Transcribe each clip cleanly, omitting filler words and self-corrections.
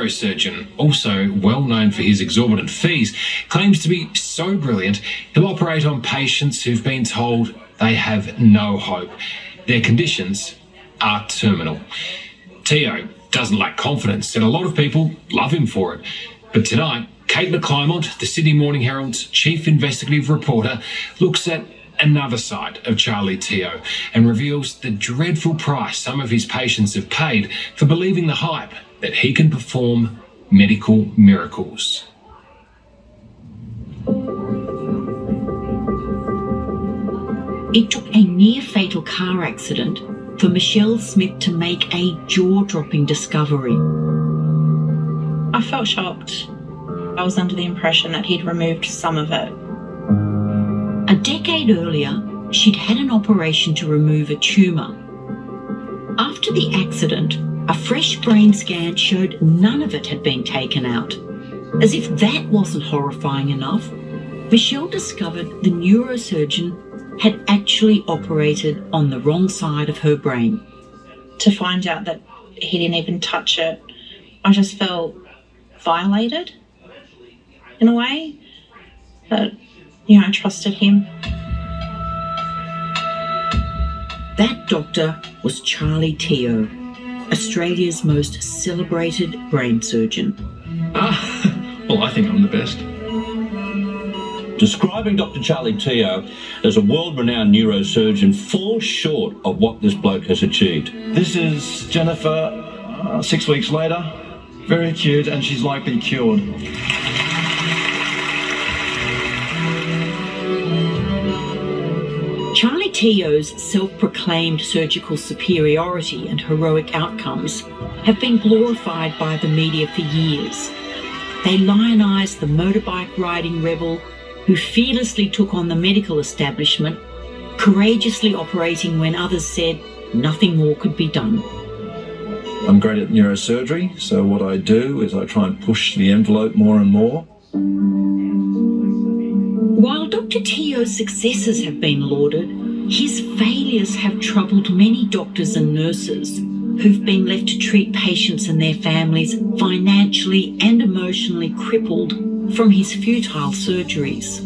neurosurgeon, also well known for his exorbitant fees, claims to be so brilliant he'll operate on patients who've been told they have no hope. Their conditions are terminal. Teo doesn't lack confidence, and a lot of people love him for it. But tonight, Kate McClymont, the Sydney Morning Herald's chief investigative reporter, looks at another side of Charlie Teo and reveals the dreadful price some of his patients have paid for believing the hype that he can perform medical miracles. It took a near-fatal car accident for Michelle Smith to make a jaw-dropping discovery. I felt shocked. I was under the impression that he'd removed some of it. A decade earlier, she'd had an operation to remove a tumour. After the accident, a fresh brain scan showed none of it had been taken out. As if that wasn't horrifying enough, Michelle discovered the neurosurgeon had actually operated on the wrong side of her brain. To find out that he didn't even touch it, I just felt violated in a way. But, I trusted him. That doctor was Charlie Teo, Australia's most celebrated brain surgeon. Well, I think I'm the best. Describing Dr. Charlie Teo as a world-renowned neurosurgeon falls short of what this bloke has achieved. This is Jennifer, 6 weeks later, very acute, and she's likely cured. Charlie Teo's self-proclaimed surgical superiority and heroic outcomes have been glorified by the media for years. They lionised the motorbike riding rebel who fearlessly took on the medical establishment, courageously operating when others said nothing more could be done. I'm great at neurosurgery, so what I do is I try and push the envelope more and more. While Dr. Teo's successes have been lauded, his failures have troubled many doctors and nurses who've been left to treat patients and their families financially and emotionally crippled from his futile surgeries.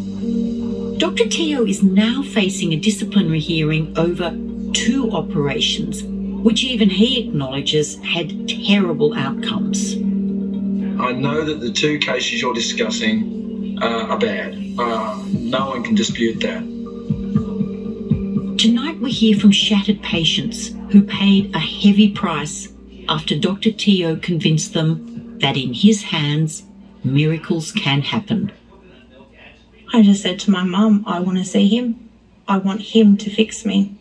Dr. Teo is now facing a disciplinary hearing over 2 operations, which even he acknowledges had terrible outcomes. I know that the 2 cases you're discussing are bad. No one can dispute that. Tonight we hear from shattered patients who paid a heavy price after Dr. Teo convinced them that in his hands, miracles can happen. I just said to my mum, I want to see him. I want him to fix me.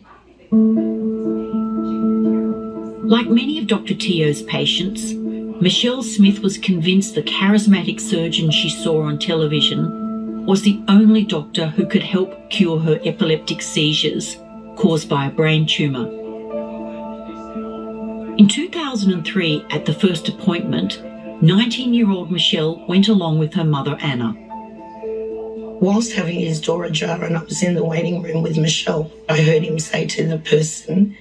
Like many of Dr. Teo's patients, Michelle Smith was convinced the charismatic surgeon she saw on television was the only doctor who could help cure her epileptic seizures caused by a brain tumour. In 2003, at the first appointment, 19-year-old Michelle went along with her mother, Anna. Whilst having his door ajar and I was in the waiting room with Michelle, I heard him say to the person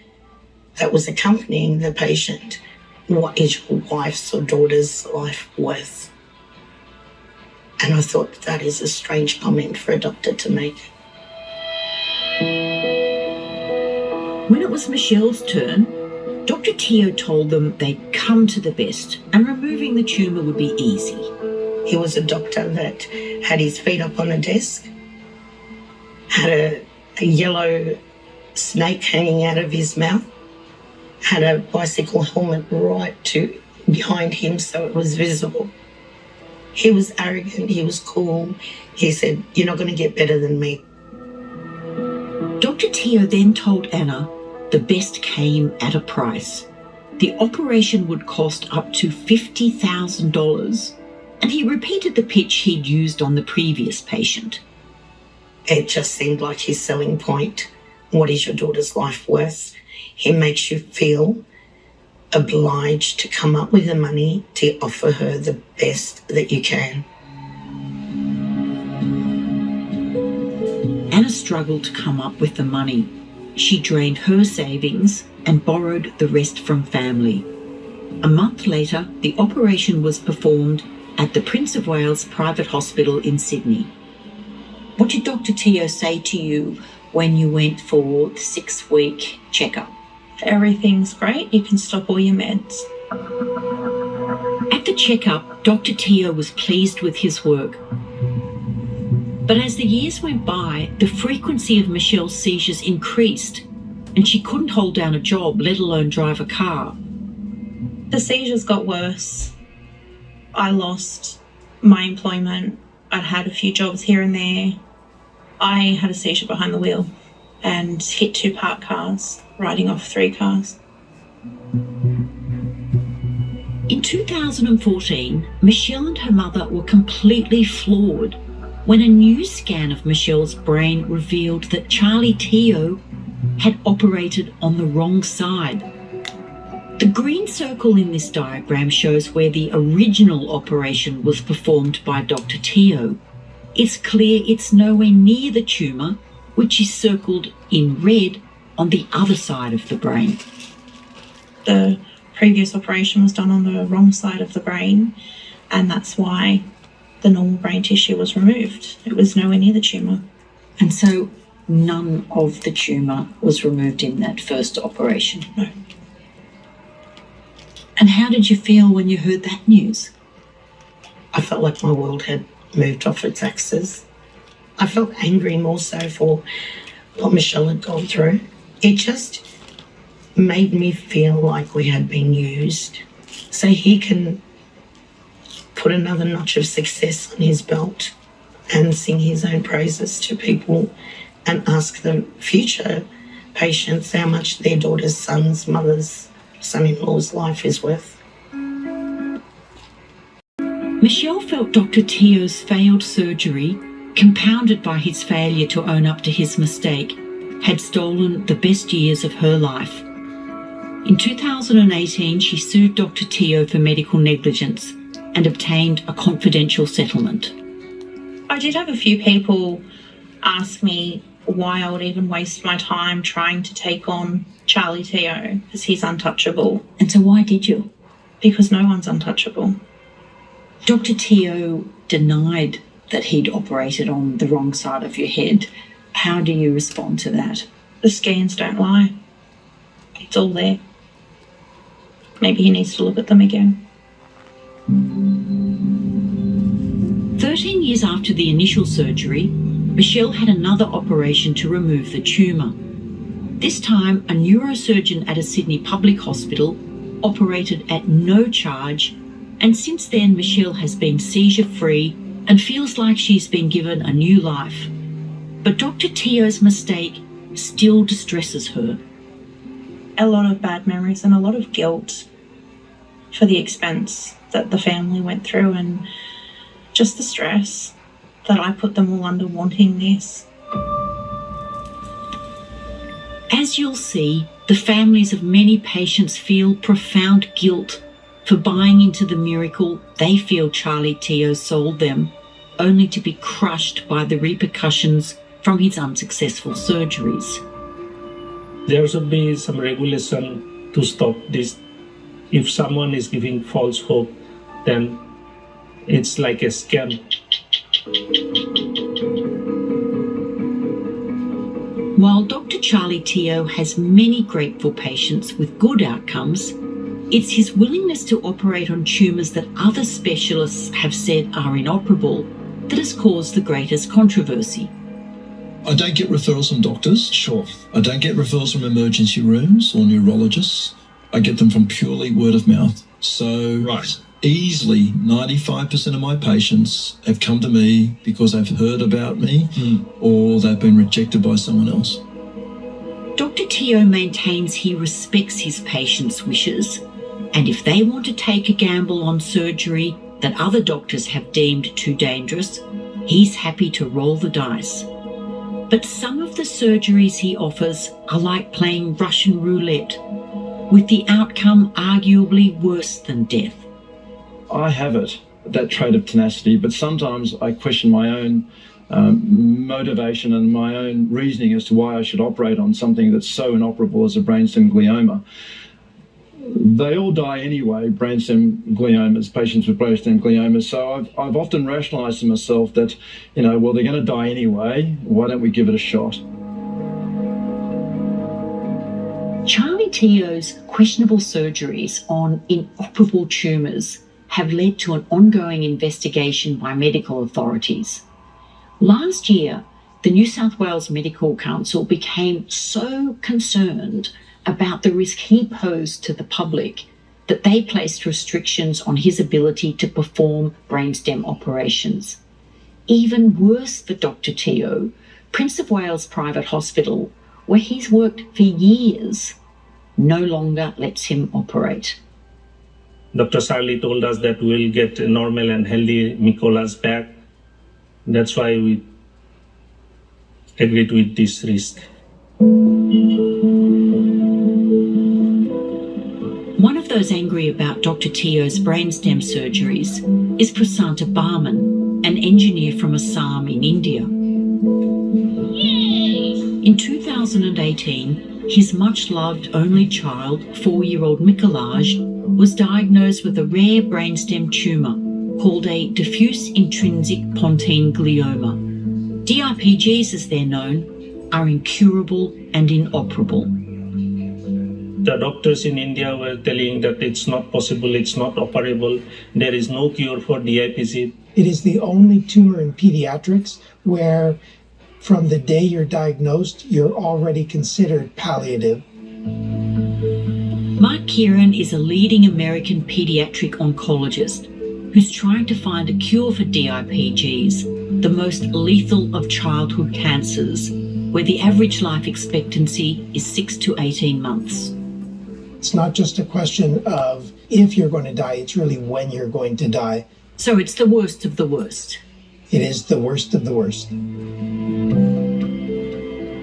that was accompanying the patient, "What is your wife's or daughter's life worth?" And I thought that is a strange comment for a doctor to make. When it was Michelle's turn, Dr. Teo told them they'd come to the best and removing the tumour would be easy. He was a doctor that had his feet up on a desk, had a yellow snake hanging out of his mouth, had a bicycle helmet right behind him so it was visible. He was arrogant, he was cool. He said, "You're not going to get better than me." Dr. Teo then told Anna the best came at a price. The operation would cost up to $50,000, and he repeated the pitch he'd used on the previous patient. It just seemed like his selling point. What is your daughter's life worth? He makes you feel obliged to come up with the money to offer her the best that you can. Anna struggled to come up with the money. She drained her savings and borrowed the rest from family. A month later, the operation was performed at the Prince of Wales Private Hospital in Sydney. What did Dr. Teo say to you when you went for the 6-week checkup? Everything's great. You can stop all your meds. At the checkup, Dr. Teo was pleased with his work. But as the years went by, the frequency of Michelle's seizures increased, and she couldn't hold down a job, let alone drive a car. The seizures got worse. I lost my employment. I'd had a few jobs here and there. I had a seizure behind the wheel and hit 2 parked cars, riding off 3 cars. In 2014, Michelle and her mother were completely floored when a new scan of Michelle's brain revealed that Charlie Teo had operated on the wrong side. The green circle in this diagram shows where the original operation was performed by Dr. Teo. It's clear it's nowhere near the tumour, which is circled in red on the other side of the brain. The previous operation was done on the wrong side of the brain, and that's why the normal brain tissue was removed. It was nowhere near the tumour. And so none of the tumour was removed in that first operation? No. And how did you feel when you heard that news? I felt like my world had moved off its axis. I felt angry more so for what Michelle had gone through. It just made me feel like we had been used. So he can put another notch of success on his belt and sing his own praises to people and ask the future patients how much their daughter's son's mother's son-in-law's life is worth. Michelle felt Dr. Teo's failed surgery, compounded by his failure to own up to his mistake, had stolen the best years of her life. In 2018, she sued Dr. Teo for medical negligence and obtained a confidential settlement. I did have a few people ask me why I would even waste my time trying to take on Charlie Teo, because he's untouchable. And so why did you? Because no one's untouchable. Dr. Teo denied that he'd operated on the wrong side of your head. How do you respond to that? The scans don't lie. It's all there. Maybe he needs to look at them again. 13 years after the initial surgery, Michelle had another operation to remove the tumour. This time, a neurosurgeon at a Sydney public hospital operated at no charge, and since then Michelle has been seizure-free and feels like she's been given a new life. But Dr. Teo's mistake still distresses her. A lot of bad memories and a lot of guilt for the expense that the family went through and just the stress that I put them all under wanting this. As you'll see, the families of many patients feel profound guilt for buying into the miracle they feel Charlie Teo sold them, only to be crushed by the repercussions from his unsuccessful surgeries. There should be some regulation to stop this. If someone is giving false hope, then it's like a scam. While Dr. Charlie Teo has many grateful patients with good outcomes, it's his willingness to operate on tumours that other specialists have said are inoperable that has caused the greatest controversy. I don't get referrals from doctors, sure. I don't get referrals from emergency rooms or neurologists. I get them from purely word of mouth. So easily 95% of my patients have come to me because they've heard about me or they've been rejected by someone else. Dr. Teo maintains he respects his patients' wishes, and if they want to take a gamble on surgery that other doctors have deemed too dangerous, he's happy to roll the dice. But some of the surgeries he offers are like playing Russian roulette, with the outcome arguably worse than death. I have that trait of tenacity, but sometimes I question my own motivation and my own reasoning as to why I should operate on something that's so inoperable as a brainstem glioma. They all die anyway, brainstem gliomas, patients with brainstem gliomas. So I've often rationalised to myself that, well, they're going to die anyway. Why don't we give it a shot? Charlie Teo's questionable surgeries on inoperable tumours have led to an ongoing investigation by medical authorities. Last year, the New South Wales Medical Council became so concerned about the risk he posed to the public that they placed restrictions on his ability to perform brainstem operations. Even worse for Dr. Teo, Prince of Wales Private Hospital, where he's worked for years, no longer lets him operate. Dr. Sarli told us that we'll get normal and healthy Mikolas back. That's why we agreed with this risk. One of those angry about Dr. Teo's brainstem surgeries is Prasanta Barman, an engineer from Assam in India. In 2018, his much-loved only child, 4-year-old Mikolaj, was diagnosed with a rare brainstem tumour called a diffuse intrinsic pontine glioma. DIPGs, as they're known, are incurable and inoperable. The doctors in India were telling that it's not possible, it's not operable, there is no cure for DIPG. It is the only tumor in pediatrics where from the day you're diagnosed, you're already considered palliative. Mark Kieran is a leading American pediatric oncologist who's trying to find a cure for DIPGs, the most lethal of childhood cancers, where the average life expectancy is 6 to 18 months. It's not just a question of if you're going to die, it's really when you're going to die. So it's the worst of the worst. It is the worst of the worst.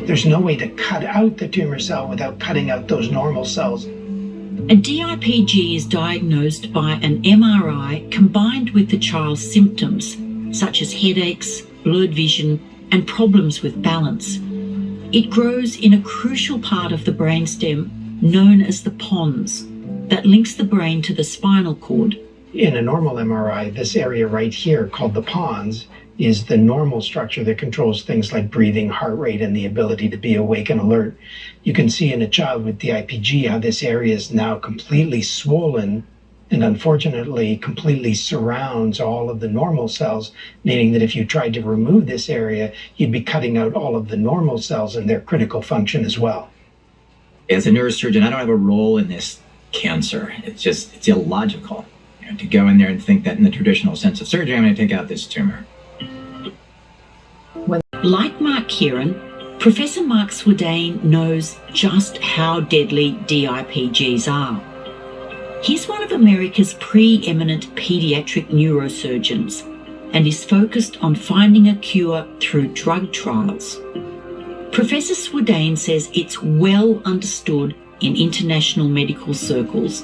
There's no way to cut out the tumor cell without cutting out those normal cells. A DIPG is diagnosed by an MRI combined with the child's symptoms, such as headaches, blurred vision, and problems with balance. It grows in a crucial part of the brainstem known as the pons that links the brain to the spinal cord. In a normal MRI, this area right here called the pons is the normal structure that controls things like breathing, heart rate, and the ability to be awake and alert. You can see in a child with DIPG how this area is now completely swollen and unfortunately completely surrounds all of the normal cells, meaning that if you tried to remove this area, you'd be cutting out all of the normal cells and their critical function as well. As a neurosurgeon, I don't have a role in this cancer. It's illogical, to go in there and think that in the traditional sense of surgery, I'm going to take out this tumor. Like Mark Kieran, Professor Mark Swedane knows just how deadly DIPGs are. He's one of America's preeminent pediatric neurosurgeons and is focused on finding a cure through drug trials. Professor Swedane says it's well understood in international medical circles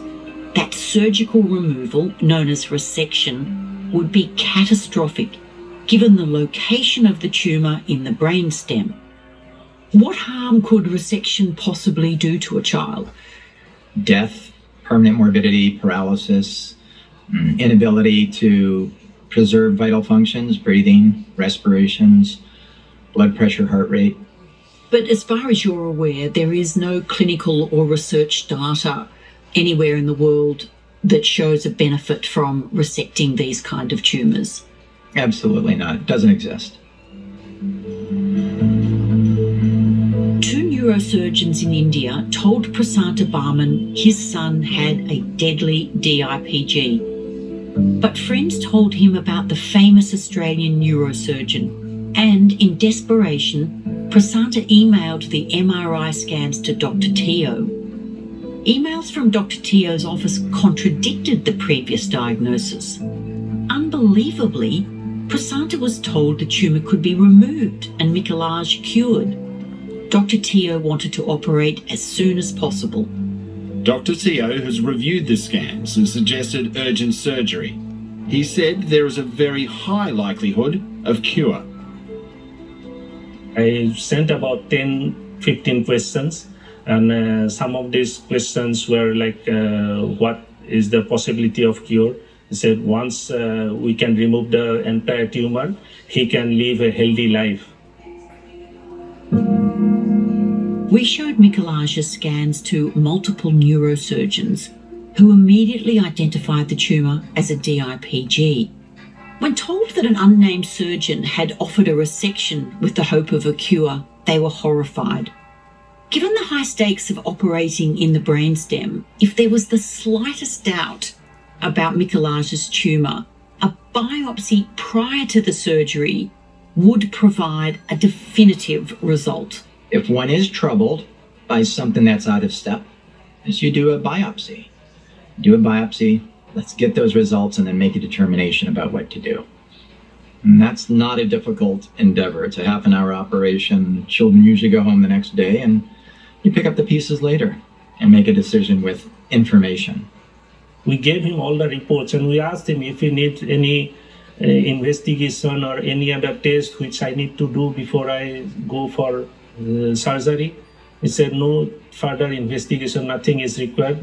that surgical removal, known as resection, would be catastrophic given the location of the tumour in the brainstem. What harm could resection possibly do to a child? Death, permanent morbidity, paralysis, inability to preserve vital functions, breathing, respirations, blood pressure, heart rate. But as far as you're aware, there is no clinical or research data anywhere in the world that shows a benefit from resecting these kind of tumours. Absolutely not. It doesn't exist. 2 neurosurgeons in India told Prasanta Barman his son had a deadly DIPG. But friends told him about the famous Australian neurosurgeon, and in desperation, Prasanta emailed the MRI scans to Dr. Teo. Emails from Dr. Teo's office contradicted the previous diagnosis. Unbelievably, Prasanta was told the tumour could be removed and Mikolaj cured. Dr. Teo wanted to operate as soon as possible. Dr. Teo has reviewed the scans and suggested urgent surgery. He said there is a very high likelihood of cure. I sent about 10-15 questions And some of these questions were like, what is the possibility of cure? He said once we can remove the entire tumor, he can live a healthy life. We showed Mikolaj's scans to multiple neurosurgeons who immediately identified the tumour as a DIPG. When told that an unnamed surgeon had offered a resection with the hope of a cure, they were horrified. Given the high stakes of operating in the brainstem, if there was the slightest doubt about Mikolaj's tumour, a biopsy prior to the surgery would provide a definitive result. If one is troubled by something that's out of step, is you do a biopsy. Do a biopsy, let's get those results and then make a determination about what to do. And that's not a difficult endeavor. It's a half-an-hour operation. Children usually go home the next day and you pick up the pieces later and make a decision with information. We gave him all the reports and we asked him if he needs any investigation or any other test which I need to do before I go for surgery. He said no further investigation, nothing is required.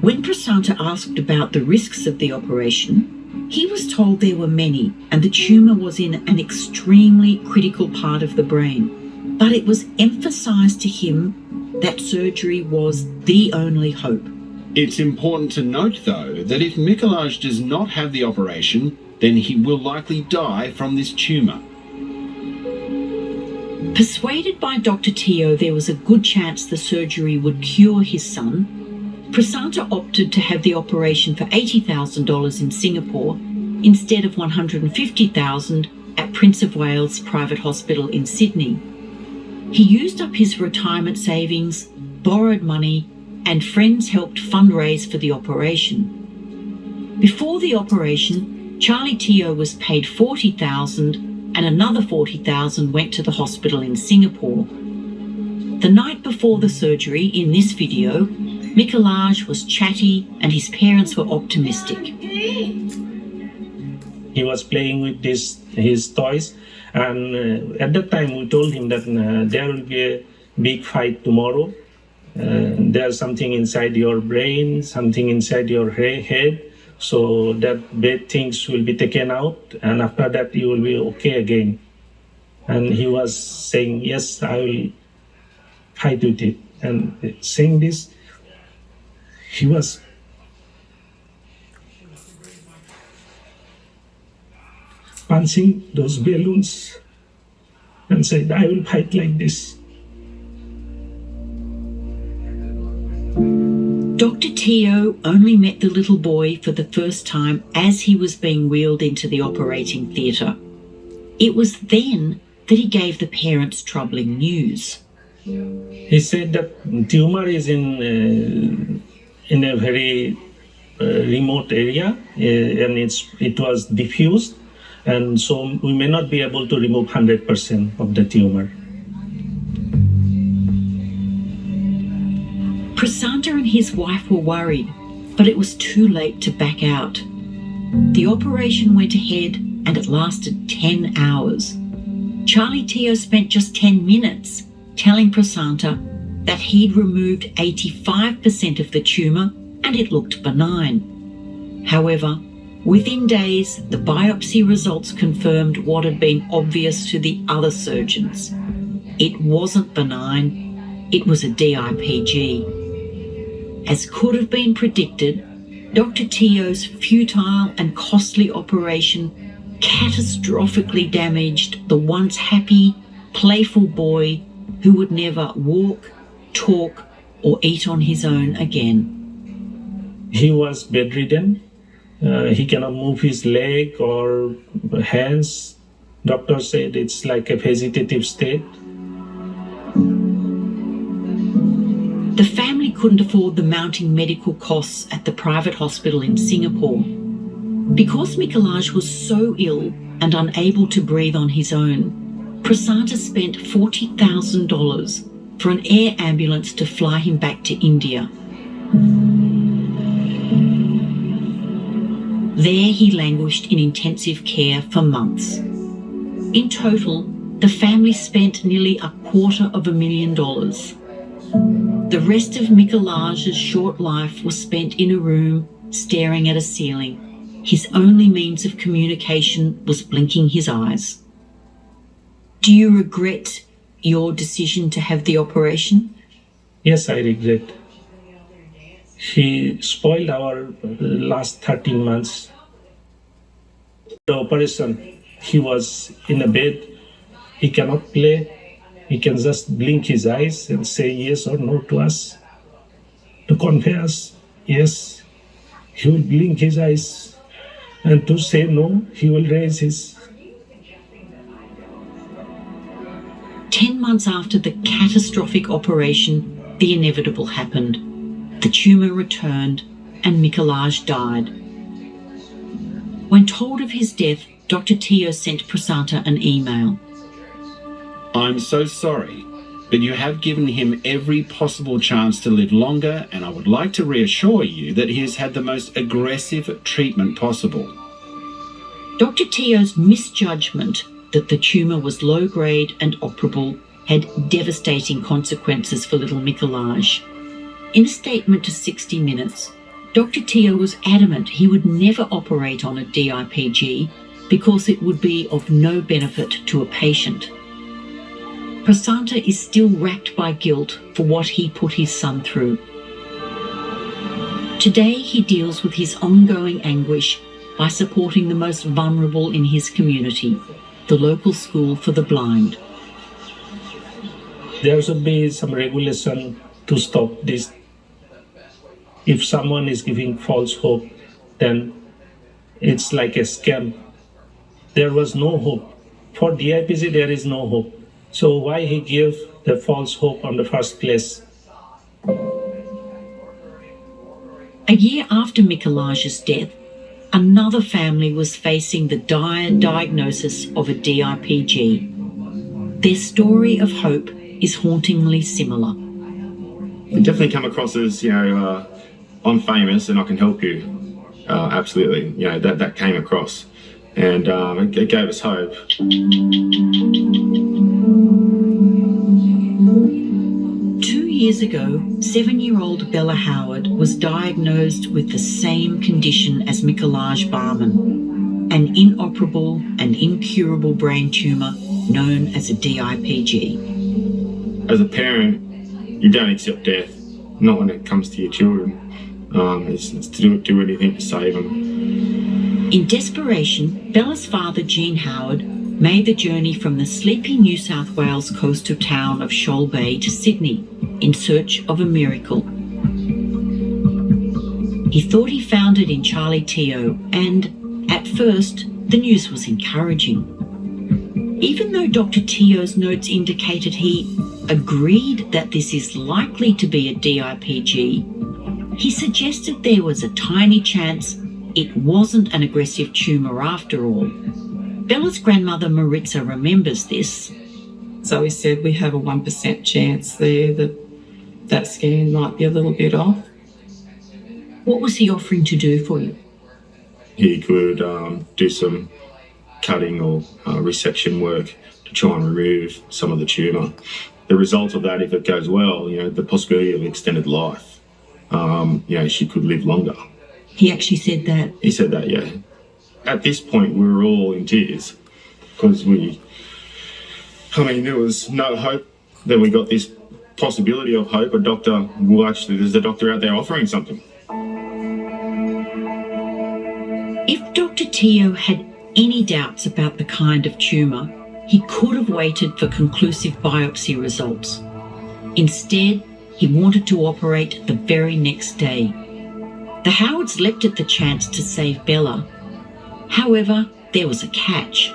When Prasanta asked about the risks of the operation, he was told there were many and the tumour was in an extremely critical part of the brain. But it was emphasised to him that surgery was the only hope. It's important to note, though, that if Mikolaj does not have the operation, then he will likely die from this tumour. Persuaded by Dr. Teo there was a good chance the surgery would cure his son, Prasanta opted to have the operation for $80,000 in Singapore instead of $150,000 at Prince of Wales Private Hospital in Sydney. He used up his retirement savings, borrowed money, and friends helped fundraise for the operation. Before the operation, Charlie Teo was paid $40,000 and another $40,000 went to the hospital in Singapore. The night before the surgery, in this video, Mikolaj was chatty and his parents were optimistic. He was playing with his toys, and at that time we told him that there will be a big fight tomorrow. There's something inside your brain, something inside your head, so that bad things will be taken out, and after that you will be okay again. And he was saying, yes, I will fight with it. And saying this, he was punching those balloons and said, I will fight like this. Dr. Teo only met the little boy for the first time as he was being wheeled into the operating theatre. It was then that he gave the parents troubling news. He said that tumor is in a very remote area and it was diffused, and so we may not be able to remove 100% of the tumor. Prasanta and his wife were worried, but it was too late to back out. The operation went ahead and it lasted 10 hours. Charlie Teo spent just 10 minutes telling Prasanta that he'd removed 85% of the tumour and it looked benign. However, within days, the biopsy results confirmed what had been obvious to the other surgeons. It wasn't benign, it was a DIPG. As could have been predicted, Dr. Teo's futile and costly operation catastrophically damaged the once happy, playful boy who would never walk, talk, or eat on his own again. He was bedridden. He cannot move his leg or hands. Doctor said it's like a vegetative state. The family couldn't afford the mounting medical costs at the private hospital in Singapore. Because Mikolaj was so ill and unable to breathe on his own, Prasanta spent $40,000 for an air ambulance to fly him back to India. There he languished in intensive care for months. In total, the family spent nearly $250,000. The rest of Mikolaj's short life was spent in a room staring at a ceiling. His only means of communication was blinking his eyes. Do you regret your decision to have the operation? Yes, I regret. He spoiled our last 13 months. The operation, he was in a bed. He cannot play. He can just blink his eyes and say yes or no to us. To confess, yes, he will blink his eyes. And to say no, he will raise his. 10 months after the catastrophic operation, the inevitable happened. The tumour returned and Mikolaj died. When told of his death, Dr. Teo sent Prasanta an email. I'm so sorry, but you have given him every possible chance to live longer, and I would like to reassure you that he has had the most aggressive treatment possible. Dr. Teo's misjudgment that the tumour was low-grade and operable had devastating consequences for little Mikolaj. In a statement to 60 Minutes, Dr. Teo was adamant he would never operate on a DIPG because it would be of no benefit to a patient. Prasanta is still racked by guilt for what he put his son through. Today he deals with his ongoing anguish by supporting the most vulnerable in his community, the local school for the blind. There should be some regulation to stop this. If someone is giving false hope, then it's like a scam. There was no hope. For DIPG, there is no hope. So why he gave the false hope in the first place? A year after Mikolaj's death, another family was facing the dire diagnosis of a DIPG. Their story of hope is hauntingly similar. It definitely come across as, I'm famous and I can help you. Absolutely, that came across. And it gave us hope. 2 years ago, 7-year-old Bella Howard was diagnosed with the same condition as Mikolaj Barman, an inoperable and incurable brain tumour known as a DIPG. As a parent, you don't accept death, not when it comes to your children. It's to do anything to save them. In desperation, Bella's father, Gene Howard, made the journey from the sleepy New South Wales coastal town of Shoal Bay to Sydney in search of a miracle. He thought he found it in Charlie Teo, and at first, the news was encouraging. Even though Dr. Teo's notes indicated he agreed that this is likely to be a DIPG, he suggested there was a tiny chance it wasn't an aggressive tumour after all. Bella's grandmother Maritza remembers this. So he said we have a 1% chance there that scan might be a little bit off. What was he offering to do for you? He could do some cutting or resection work to try and remove some of the tumour. The result of that, if it goes well, the possibility of extended life, she could live longer. He actually said that? He said that, yeah. At this point, we were all in tears because there was no hope. Then we got this possibility of hope. There's a doctor out there offering something. If Dr. Teo had any doubts about the kind of tumour, he could have waited for conclusive biopsy results. Instead, he wanted to operate the very next day. The Howards leapt at the chance to save Bella. However, there was a catch.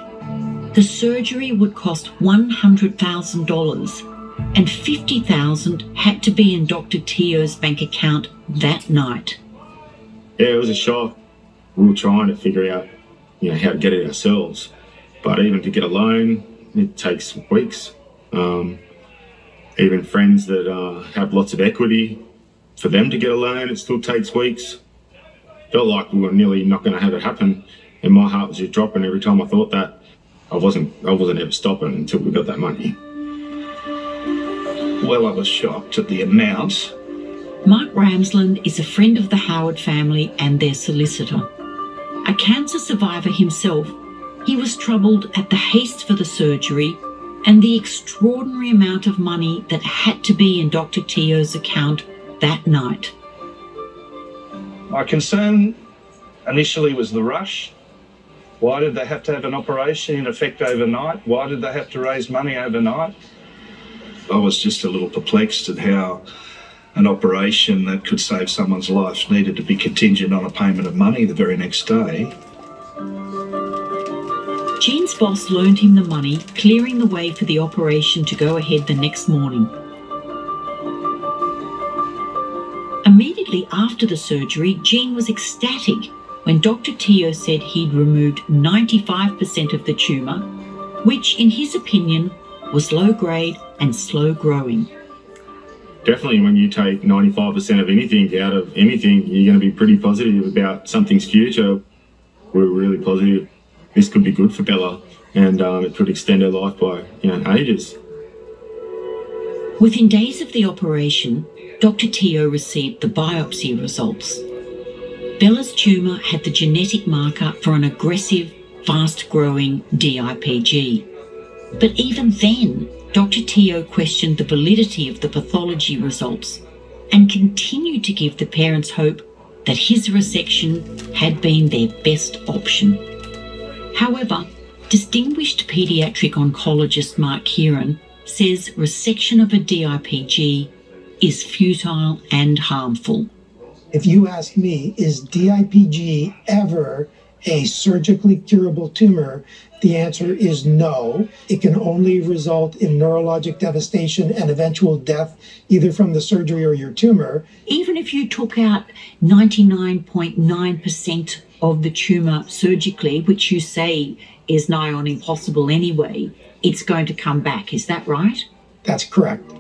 The surgery would cost $100,000, and $50,000 had to be in Dr. Teo's bank account that night. Yeah, it was a shock. We were trying to figure out, how to get it ourselves. But even to get a loan, it takes weeks. Even friends that have lots of equity, for them to get a loan, it still takes weeks. Felt like we were nearly not going to have it happen, and my heart was just dropping every time I thought that. I wasn't ever stopping until we got that money. Well, I was shocked at the amount. Mark Ramsland is a friend of the Howard family and their solicitor. A cancer survivor himself, he was troubled at the haste for the surgery and the extraordinary amount of money that had to be in Dr. Teo's account that night. My concern initially was the rush. Why did they have to have an operation in effect overnight? Why did they have to raise money overnight? I was just a little perplexed at how an operation that could save someone's life needed to be contingent on a payment of money the very next day. Jean's boss loaned him the money, clearing the way for the operation to go ahead the next morning. Immediately after the surgery, Jean was ecstatic when Dr. Teo said he'd removed 95% of the tumour, which, in his opinion, was low grade and slow growing. Definitely when you take 95% of anything out of anything, you're going to be pretty positive about something's future. We're really positive this could be good for Bella, and it could extend her life by ages. Within days of the operation, Dr. Teo received the biopsy results. Bella's tumour had the genetic marker for an aggressive, fast-growing DIPG. But even then, Dr. Teo questioned the validity of the pathology results and continued to give the parents hope that his resection had been their best option. However, distinguished paediatric oncologist Mark Kieran says resection of a DIPG is futile and harmful. If you ask me, is DIPG ever a surgically curable tumor? The answer is no. It can only result in neurologic devastation and eventual death, either from the surgery or your tumor. Even if you took out 99.9% of the tumour surgically, which you say is nigh on impossible anyway, it's going to come back. Is that right? That's correct.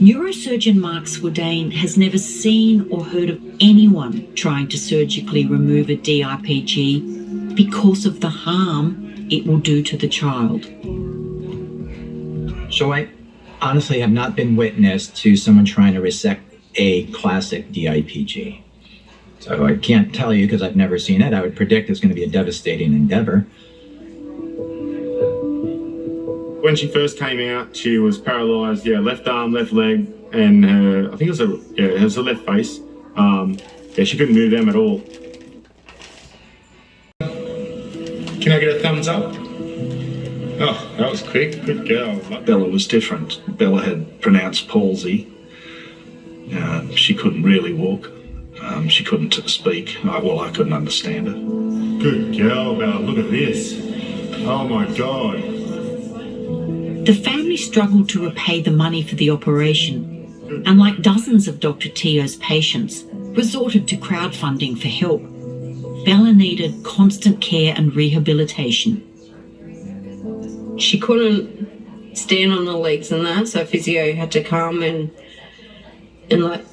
Neurosurgeon Mark Swardane has never seen or heard of anyone trying to surgically remove a DIPG because of the harm it will do to the child. So I honestly have not been witness to someone trying to resect a classic DIPG. So I can't tell you because I've never seen it. I would predict it's going to be a devastating endeavor. When she first came out, she was paralysed, left arm, left leg, and I think it was her left face. She couldn't move them at all. Can I get a thumbs up? Oh, that was quick. Good girl. Bella was different. Bella had pronounced palsy. She couldn't really walk. She couldn't speak. I couldn't understand her. Good girl, Bella. Look at this. Oh, my God. The family struggled to repay the money for the operation, and like dozens of Dr. Teo's patients, resorted to crowdfunding for help. Bella needed constant care and rehabilitation. She couldn't stand on her legs and that, so physio had to come and like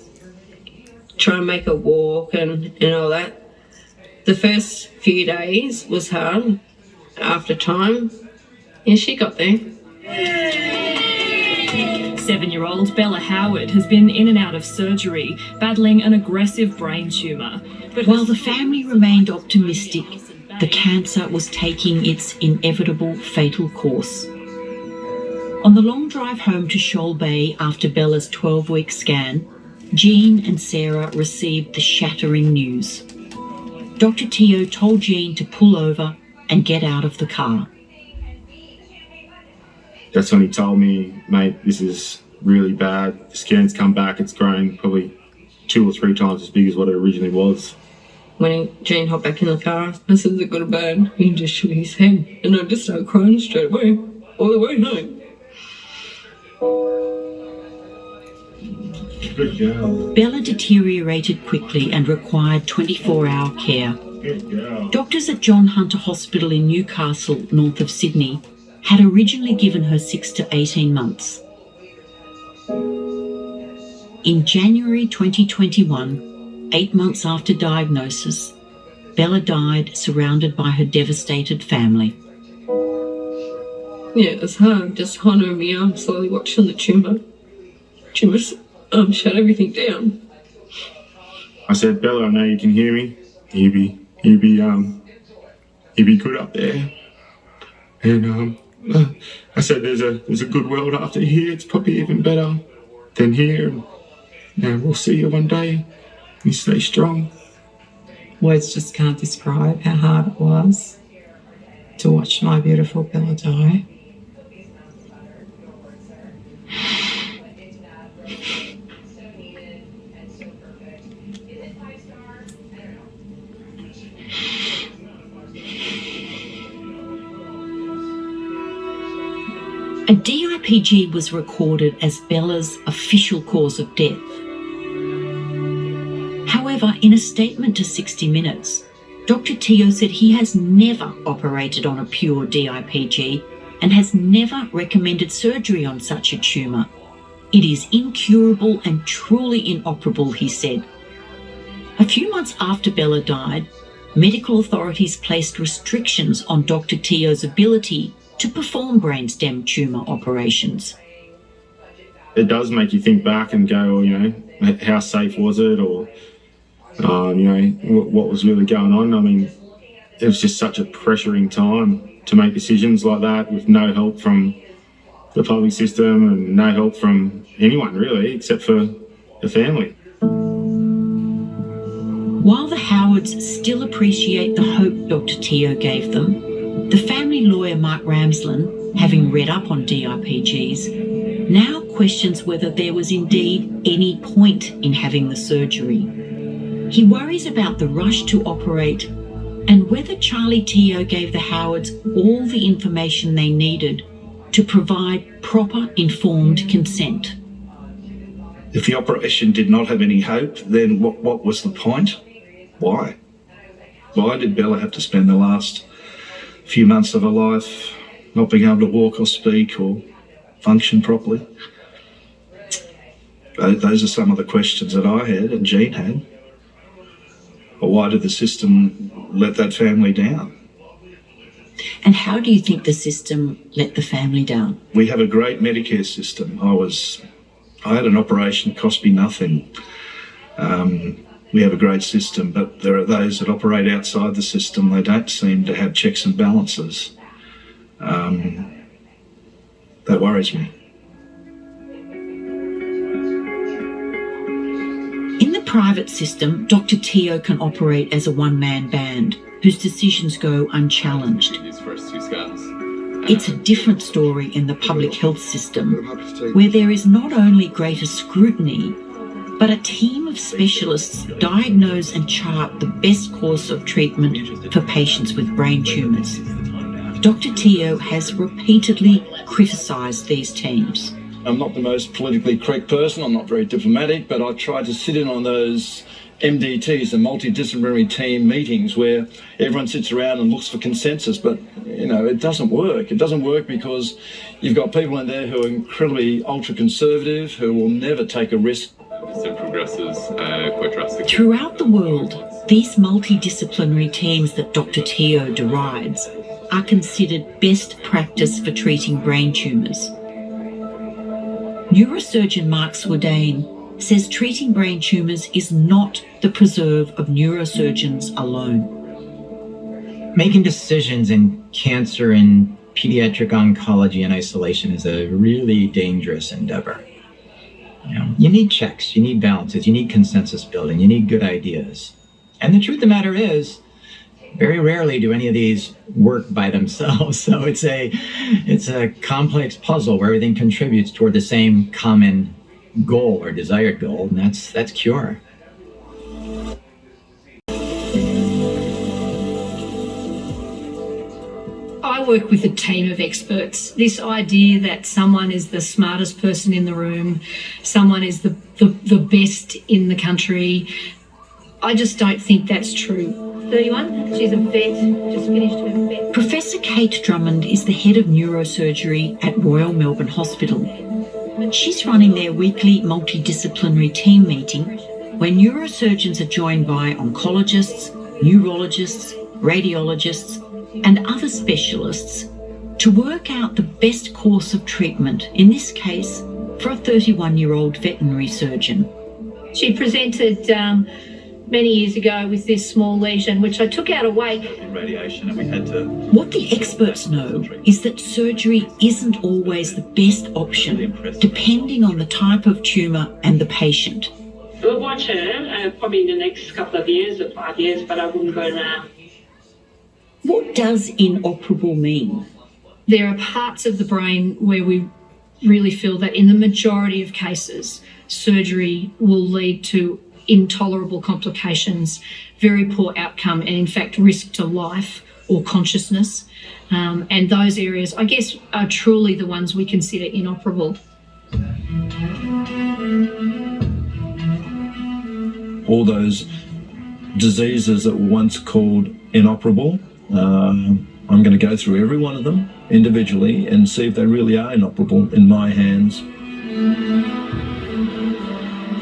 try and make her walk and all that. The first few days was hard. After time, she got there. 7-year-old Bella Howard has been in and out of surgery, battling an aggressive brain tumour. But while the family remained optimistic, the cancer was taking its inevitable fatal course. On the long drive home to Shoal Bay after Bella's 12-week scan, Jean and Sarah received the shattering news. Dr. Teo told Jean to pull over and get out of the car. That's when he told me, mate, this is really bad. The scan's come back. It's grown probably 2 or 3 times as big as what it originally was. When Jean hopped back in the car, I said, "Is it good or bad?" He just shook his head, and I just started crying straight away, all the way home. Good girl. Bella deteriorated quickly and required 24-hour care. Good girl. Doctors at John Hunter Hospital in Newcastle, north of Sydney, had originally given her 6 to 18 months. In January 2021, 8 months after diagnosis, Bella died surrounded by her devastated family. Yeah, it was hard, just holding my arm, slowly watching the tumour shut everything down. I said, Bella, I know you can hear me. You'd be good up there. And I said, there's a good world after here. It's probably even better than here. And we'll see you one day. You stay strong. Words just can't describe how hard it was to watch my beautiful Bella die. A DIPG was recorded as Bella's official cause of death. However, in a statement to 60 Minutes, Dr. Teo said he has never operated on a pure DIPG and has never recommended surgery on such a tumour. It is incurable and truly inoperable, he said. A few months after Bella died, medical authorities placed restrictions on Dr. Teo's ability to perform brainstem tumour operations. It does make you think back and go, how safe was it, or what was really going on. I mean, it was just such a pressuring time to make decisions like that with no help from the public system and no help from anyone really, except for the family. While the Howards still appreciate the hope Dr. Teo gave them, the family lawyer Mark Ramsland, having read up on DIPGs, now questions whether there was indeed any point in having the surgery. He worries about the rush to operate and whether Charlie Teo gave the Howards all the information they needed to provide proper informed consent. If the operation did not have any hope, then what was the point? Why? Why did Bella have to spend the last few months of her life not being able to walk or speak or function properly? Those are some of the questions that I had and Jean had. But why did the system let that family down? And how do you think the system let the family down? We have a great Medicare system. I had an operation, cost me nothing. We have a great system, but there are those that operate outside the system. They don't seem to have checks and balances. That worries me. In the private system, Dr. Teo can operate as a one-man band whose decisions go unchallenged. It's a different story in the public health system, where there is not only greater scrutiny, but a team of specialists diagnose and chart the best course of treatment for patients with brain tumours. Dr. Teo has repeatedly criticised these teams. I'm not the most politically correct person, I'm not very diplomatic, but I try to sit in on those MDTs, the multidisciplinary team meetings, where everyone sits around and looks for consensus, but it doesn't work. It doesn't work because you've got people in there who are incredibly ultra-conservative, who will never take a risk. Throughout the world, these multidisciplinary teams that Dr. Teo derides are considered best practice for treating brain tumours. Neurosurgeon Mark Swardane says treating brain tumours is not the preserve of neurosurgeons alone. Making decisions in cancer and pediatric oncology in isolation is a really dangerous endeavor. You need checks, you need balances, you need consensus building, you need good ideas. And the truth of the matter is, very rarely do any of these work by themselves. So it's a complex puzzle where everything contributes toward the same common goal or desired goal, and that's cure. I work with a team of experts. This idea that someone is the smartest person in the room, someone is the best in the country, I just don't think that's true. 31, she's a vet, just finished her vet. Professor Kate Drummond is the head of neurosurgery at Royal Melbourne Hospital. She's running their weekly multidisciplinary team meeting where neurosurgeons are joined by oncologists, neurologists, radiologists, and other specialists to work out the best course of treatment, in this case, for a 31-year-old veterinary surgeon. She presented many years ago with this small lesion, which I took out awake. Radiation, and we had to. What the experts know is that surgery isn't always the best option, depending on the type of tumour and the patient. We'll watch her probably in the next couple of years or 5 years, but I wouldn't go now. What does inoperable mean? There are parts of the brain where we really feel that in the majority of cases, surgery will lead to intolerable complications, very poor outcome, and in fact risk to life or consciousness. And those areas, I guess, are truly the ones we consider inoperable. All those diseases that were once called inoperable, I'm going to go through every one of them individually and see if they really are inoperable in my hands.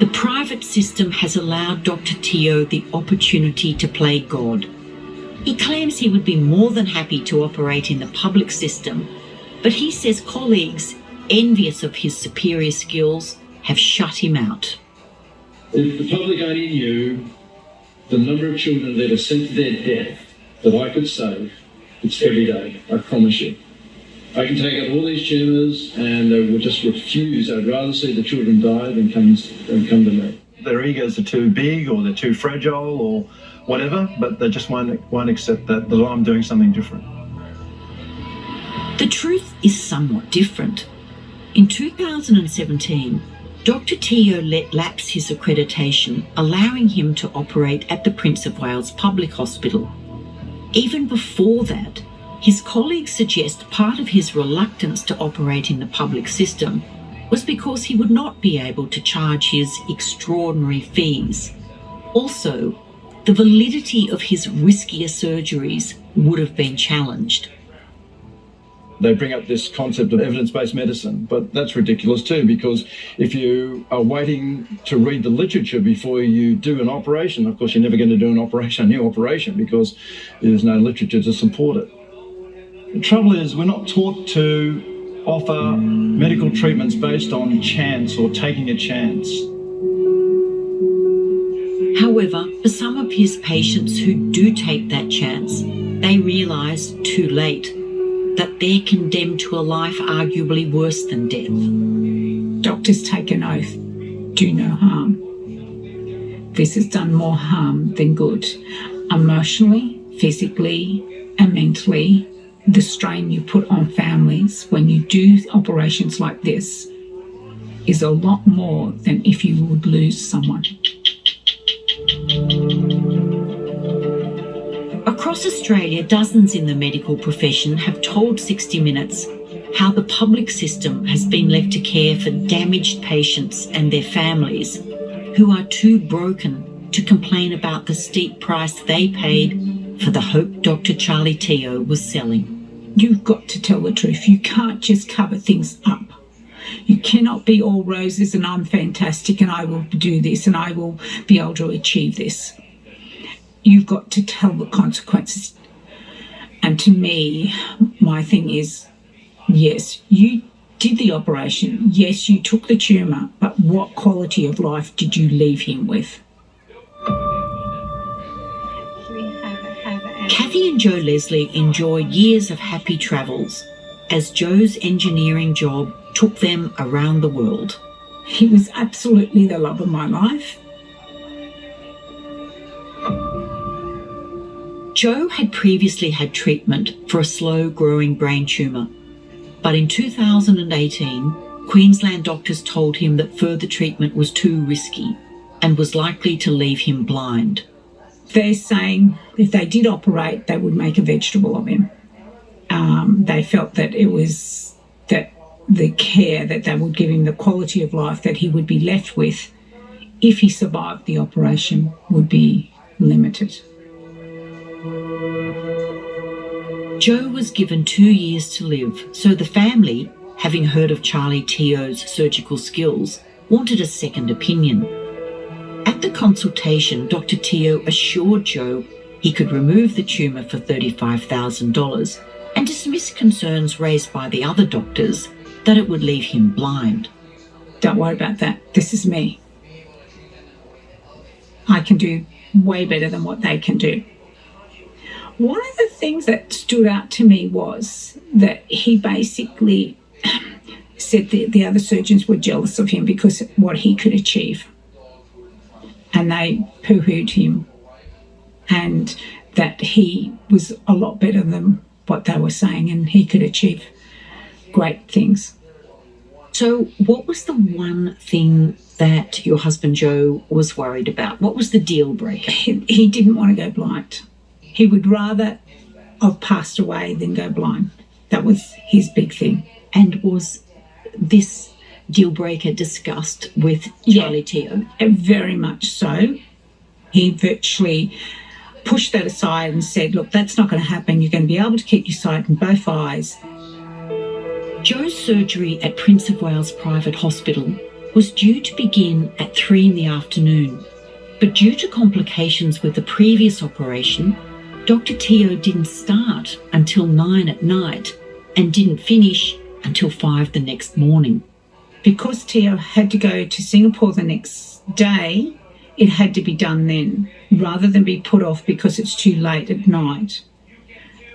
The private system has allowed Dr. Teo the opportunity to play God. He claims he would be more than happy to operate in the public system, but he says colleagues, envious of his superior skills, have shut him out. If the public only knew the number of children that are sent to their death that I could save, it's every day, I promise you. I can take out all these tumours and they will just refuse. I'd rather see the children die than come to me. Their egos are too big or they're too fragile or whatever, but they just won't accept that I'm doing something different. The truth is somewhat different. In 2017, Dr. Teo let lapse his accreditation, allowing him to operate at the Prince of Wales Public Hospital. Even before that, his colleagues suggest part of his reluctance to operate in the public system was because he would not be able to charge his extraordinary fees. Also, the validity of his riskier surgeries would have been challenged. They bring up this concept of evidence-based medicine, but that's ridiculous too, because if you are waiting to read the literature before you do an operation, of course you're never going to do a new operation, because there's no literature to support it. The trouble is, we're not taught to offer medical treatments based on chance or taking a chance. However, for some of his patients who do take that chance, they realise too late that they're condemned to a life arguably worse than death. Doctors take an oath, do no harm. This has done more harm than good. Emotionally, physically, and mentally, the strain you put on families when you do operations like this is a lot more than if you would lose someone. Across Australia, dozens in the medical profession have told 60 Minutes how the public system has been left to care for damaged patients and their families who are too broken to complain about the steep price they paid for the hope Dr. Charlie Teo was selling. You've got to tell the truth. You can't just cover things up. You cannot be all roses and I'm fantastic and I will do this and I will be able to achieve this. You've got to tell the consequences. And to me, my thing is, yes, you did the operation. Yes, you took the tumour, but what quality of life did you leave him with? Kathy and Joe Leslie enjoyed years of happy travels as Joe's engineering job took them around the world. He was absolutely the love of my life. Joe had previously had treatment for a slow-growing brain tumour, but in 2018, Queensland doctors told him that further treatment was too risky and was likely to leave him blind. They're saying if they did operate, they would make a vegetable of him. They felt that it was that the care that they would give him, the quality of life that he would be left with if he survived the operation would be limited. Joe was given 2 years to live, so the family, having heard of Charlie Teo's surgical skills, wanted a second opinion. At the consultation, Dr. Teo assured Joe he could remove the tumour for $35,000 and dismissed concerns raised by the other doctors that it would leave him blind. Don't worry about that. This is me. I can do way better than what they can do. One of the things that stood out to me was that he basically said that the other surgeons were jealous of him because of what he could achieve. And they poo-hooed him, and that he was a lot better than what they were saying, and he could achieve great things. So what was the one thing that your husband Joe was worried about? What was the deal breaker? He didn't want to go blind. He would rather have passed away than go blind. That was his big thing. And was this deal breaker discussed with Charlie Teo? Very much so. He virtually pushed that aside and said, look, that's not going to happen. You're going to be able to keep your sight in both eyes. Joe's surgery at Prince of Wales Private Hospital was due to begin at 3 in the afternoon, but due to complications with the previous operation, Dr. Teo didn't start until 9 at night and didn't finish until 5 the next morning. Because Teo had to go to Singapore the next day, it had to be done then, rather than be put off because it's too late at night.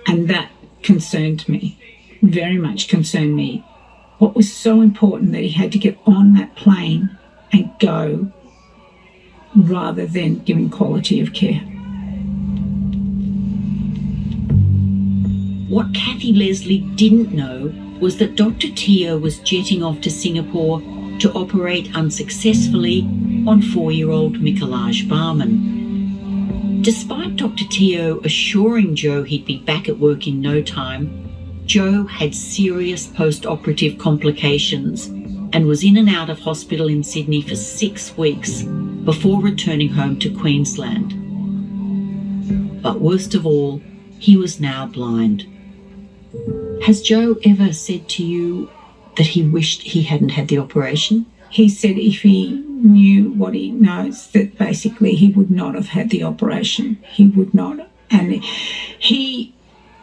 And that concerned me, very much concerned me. What was so important that he had to get on that plane and go, rather than giving quality of care. What Kathy Leslie didn't know was that Dr. Teo was jetting off to Singapore to operate unsuccessfully on 4-year-old Mikolaj Barman. Despite Dr. Teo assuring Joe he'd be back at work in no time, Joe had serious post-operative complications and was in and out of hospital in Sydney for 6 weeks before returning home to Queensland. But worst of all, he was now blind. Has Joe ever said to you that he wished he hadn't had the operation? He said if he knew what he knows, that basically he would not have had the operation. He would not. And he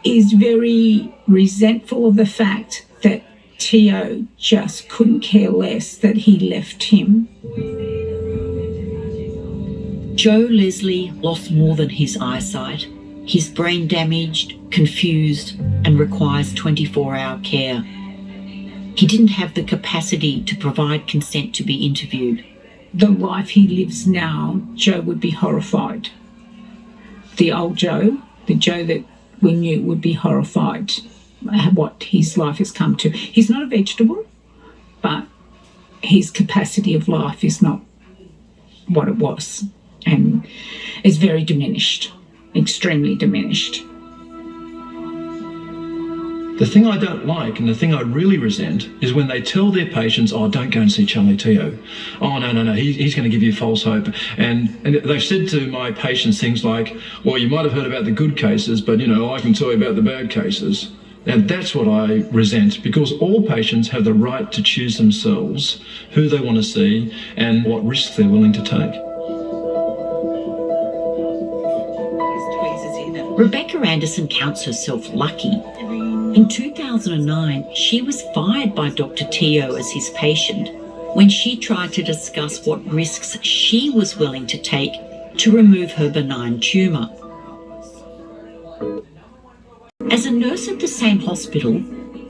is very resentful of the fact that Teo just couldn't care less that he left him. Joe Leslie lost more than his eyesight. He's brain damaged, confused, and requires 24-hour care. He didn't have the capacity to provide consent to be interviewed. The life he lives now, Joe would be horrified. The old Joe, the Joe that we knew, would be horrified at what his life has come to. He's not a vegetable, but his capacity of life is not what it was, and is very diminished, extremely diminished. The thing I don't like and the thing I really resent is when they tell their patients, oh, don't go and see Charlie Teo. Oh, no, he's going to give you false hope. And they've said to my patients things like, well, you might have heard about the good cases, but, I can tell you about the bad cases. Now, that's what I resent, because all patients have the right to choose themselves who they want to see and what risks they're willing to take. Rebecca Anderson counts herself lucky. In 2009, she was fired by Dr. Teo as his patient when she tried to discuss what risks she was willing to take to remove her benign tumour. As a nurse at the same hospital,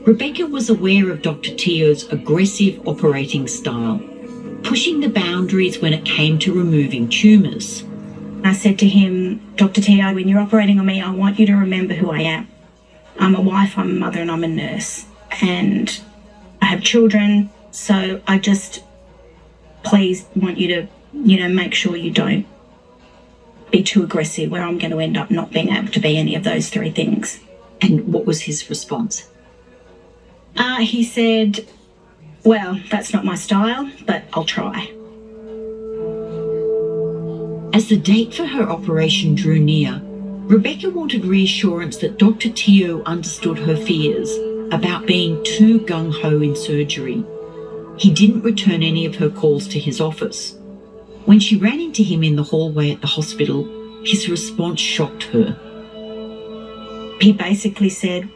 Rebecca was aware of Dr. Teo's aggressive operating style, pushing the boundaries when it came to removing tumours. I said to him, Dr. Teo, when you're operating on me, I want you to remember who I am. I'm a wife, I'm a mother, and I'm a nurse. And I have children, so I just please want you to, make sure you don't be too aggressive where I'm going to end up not being able to be any of those 3 things. And what was his response? He said, well, that's not my style, but I'll try. As the date for her operation drew near, Rebecca wanted reassurance that Dr. Teo understood her fears about being too gung-ho in surgery. He didn't return any of her calls to his office. When she ran into him in the hallway at the hospital, his response shocked her. He basically said,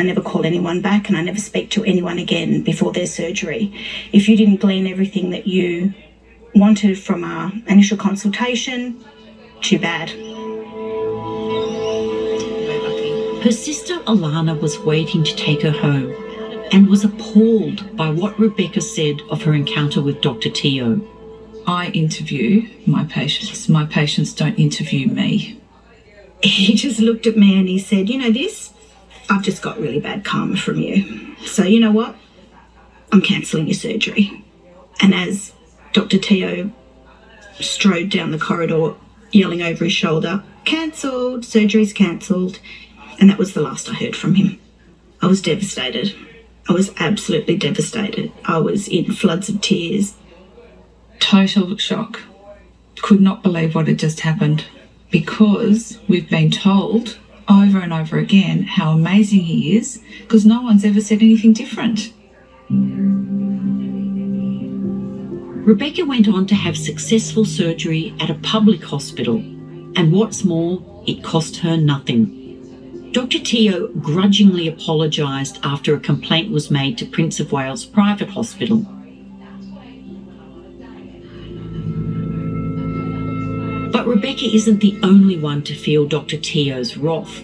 I never call anyone back and I never speak to anyone again before their surgery. If you didn't glean everything that you wanted from our initial consultation, too bad. Her sister Alana was waiting to take her home and was appalled by what Rebecca said of her encounter with Dr. Teo. I interview my patients. My patients don't interview me. He just looked at me and he said, you know this? I've just got really bad karma from you. So you know what? I'm cancelling your surgery. And as Dr. Teo strode down the corridor, yelling over his shoulder, cancelled, surgery's cancelled. And that was the last I heard from him. I was devastated. I was absolutely devastated. I was in floods of tears. Total shock. Could not believe what had just happened, because we've been told over and over again how amazing he is, because no one's ever said anything different. Rebecca went on to have successful surgery at a public hospital, and what's more, it cost her nothing. Dr. Teo grudgingly apologised after a complaint was made to Prince of Wales Private Hospital. But Rebecca isn't the only one to feel Dr. Teo's wrath.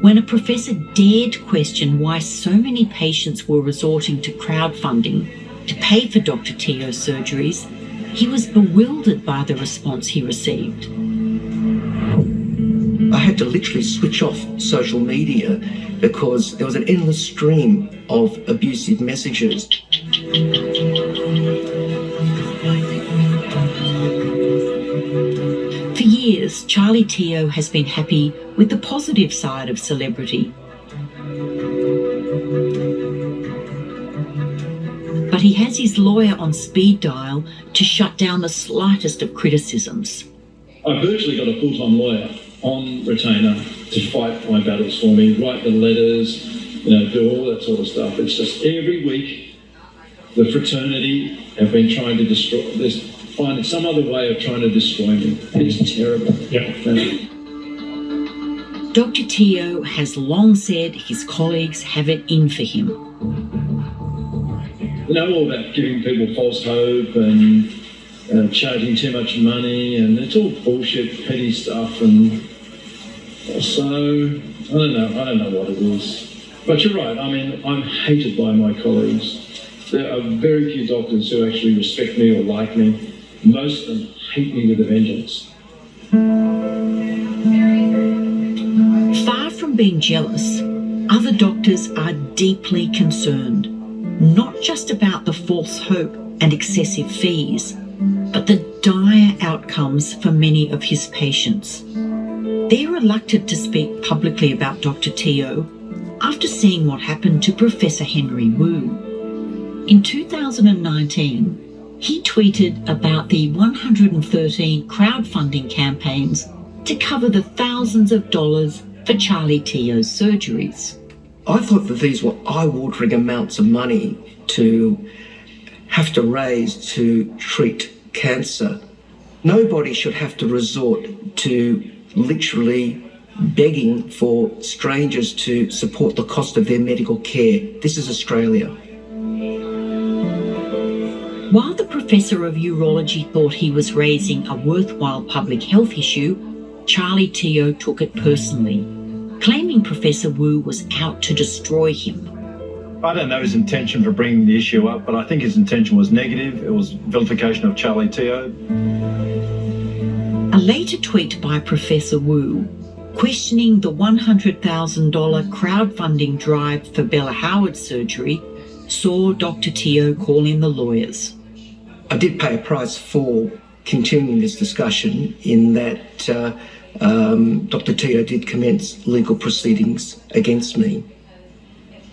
When a professor dared question why so many patients were resorting to crowdfunding to pay for Dr. Teo's surgeries, he was bewildered by the response he received. I had to literally switch off social media because there was an endless stream of abusive messages. For years, Charlie Teo has been happy with the positive side of celebrity. But he has his lawyer on speed dial to shut down the slightest of criticisms. I've virtually got a full-time lawyer on retainer to fight my battles for me, write the letters, do all that sort of stuff. It's just every week the fraternity have been trying to destroy this, find some other way of trying to destroy me. It's terrible. Yeah. Dr. Teo has long said his colleagues have it in for him. All about giving people false hope and charging too much money, and it's all bullshit, petty stuff, and so I don't know what it is. But you're right, I'm hated by my colleagues. There are very few doctors who actually respect me or like me. Most of them hate me with a vengeance. Far from being jealous, other doctors are deeply concerned, not just about the false hope and excessive fees, but the dire outcomes for many of his patients. They're reluctant to speak publicly about Dr. Teo after seeing what happened to Professor Henry Wu. In 2019, he tweeted about the 113 crowdfunding campaigns to cover the thousands of dollars for Charlie Teo's surgeries. I thought that these were eye-watering amounts of money to have to raise to treat cancer. Nobody should have to resort to literally begging for strangers to support the cost of their medical care. This is Australia. While the professor of urology thought he was raising a worthwhile public health issue, Charlie Teo took it personally, claiming Professor Wu was out to destroy him. I don't know his intention for bringing the issue up, but I think his intention was negative. It was vilification of Charlie Teo. A later tweet by Professor Wu, questioning the $100,000 crowdfunding drive for Bella Howard's surgery, saw Dr. Teo call in the lawyers. I did pay a price for continuing this discussion in that Dr. Teo did commence legal proceedings against me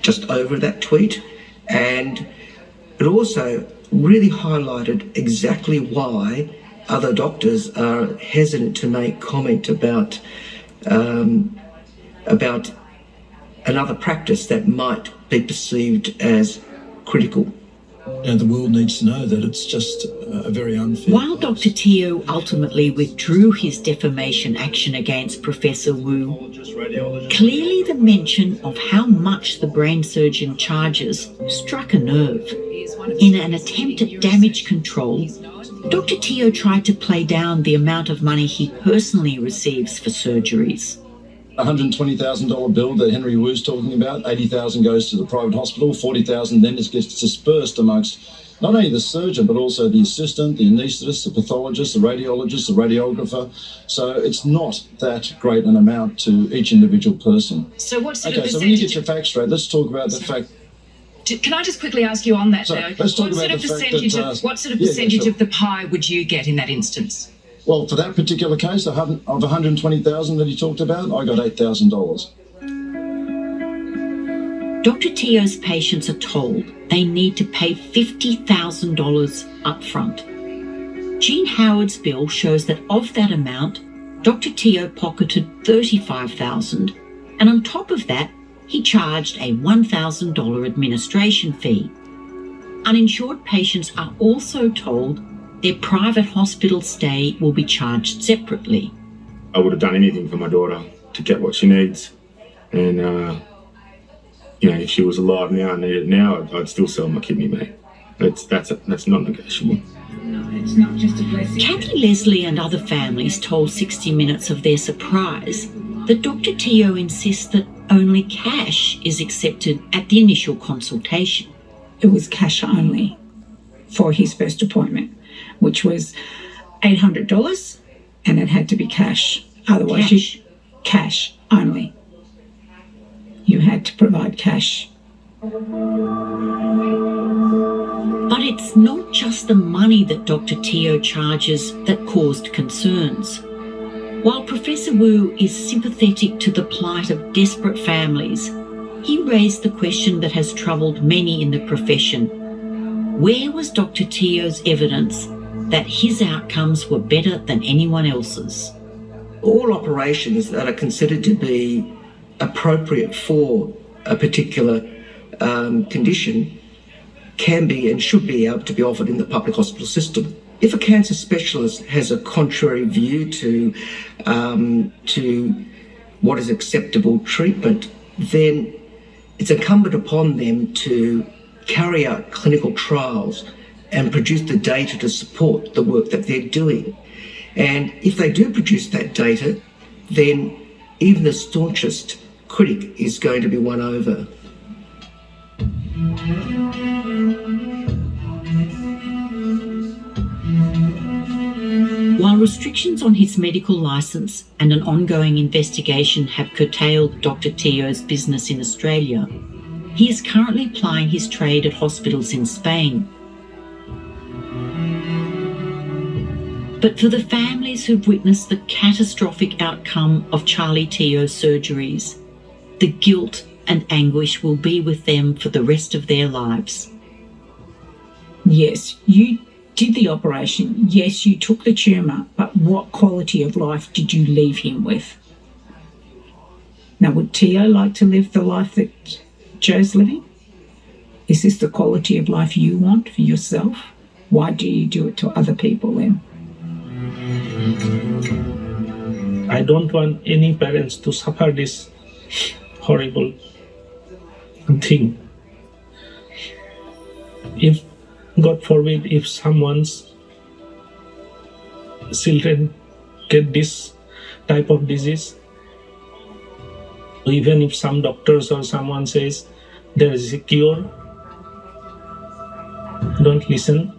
just over that tweet, and it also really highlighted exactly why other doctors are hesitant to make comment about another practice that might be perceived as critical. the world needs to know that it's just a very unfair. While Dr. Teo ultimately withdrew his defamation action against Professor Wu, clearly the mention of how much the brain surgeon charges struck a nerve. In an attempt at damage control, Dr. Teo tried to play down the amount of money he personally receives for surgeries. $120,000 bill that Henry Wu's talking about, $80,000 goes to the private hospital, $40,000 then just gets dispersed amongst not only the surgeon, but also the assistant, the anaesthetist, the pathologist, the radiologist, the radiographer. So it's not that great an amount to each individual person. So what sort of Okay, percentage? so when you get your facts straight, let's talk about the fact. Can I just quickly ask you on that, So, though? let's talk What about sort of the fact percentage that, of what sort of yeah, percentage sure. of the pie would you get in that instance? Well, for that particular case, of $120,000 that he talked about, I got $8,000. Dr. Teo's patients are told they need to pay $50,000 up front. Jean Howard's bill shows that of that amount, Dr. Teo pocketed $35,000, and on top of that, he charged a $1,000 administration fee. Uninsured patients are also told their private hospital stay will be charged separately. I would have done anything for my daughter to get what she needs. And, if she was alive now and needed it now, I'd still sell my kidney, mate. That's not negotiable. No, it's not just a blessing. Kathy Leslie and other families told 60 Minutes of their surprise that Dr. Teo insists that only cash is accepted at the initial consultation. It was cash only for his first appointment, which was $800, and it had to be cash. Otherwise, cash only. You had to provide cash. But it's not just the money that Dr. Teo charges that caused concerns. While Professor Wu is sympathetic to the plight of desperate families, he raised the question that has troubled many in the profession. Where was Dr. Teo's evidence that his outcomes were better than anyone else's? All operations that are considered to be appropriate for a particular condition can be and should be able to be offered in the public hospital system. If a cancer specialist has a contrary view to what is acceptable treatment, then it's incumbent upon them to carry out clinical trials and produce the data to support the work that they're doing. And if they do produce that data, then even the staunchest critic is going to be won over. While restrictions on his medical license and an ongoing investigation have curtailed Dr. Teo's business in Australia, he is currently plying his trade at hospitals in Spain. But for the families who've witnessed the catastrophic outcome of Charlie Teo's surgeries, the guilt and anguish will be with them for the rest of their lives. Yes, you did the operation. Yes, you took the tumour, but what quality of life did you leave him with? Now, would Teo like to live the life that Joe's living? Is this the quality of life you want for yourself? Why do you do it to other people then? I don't want any parents to suffer this horrible thing. If, God forbid, if someone's children get this type of disease, even if some doctors or someone says there is a cure, don't listen.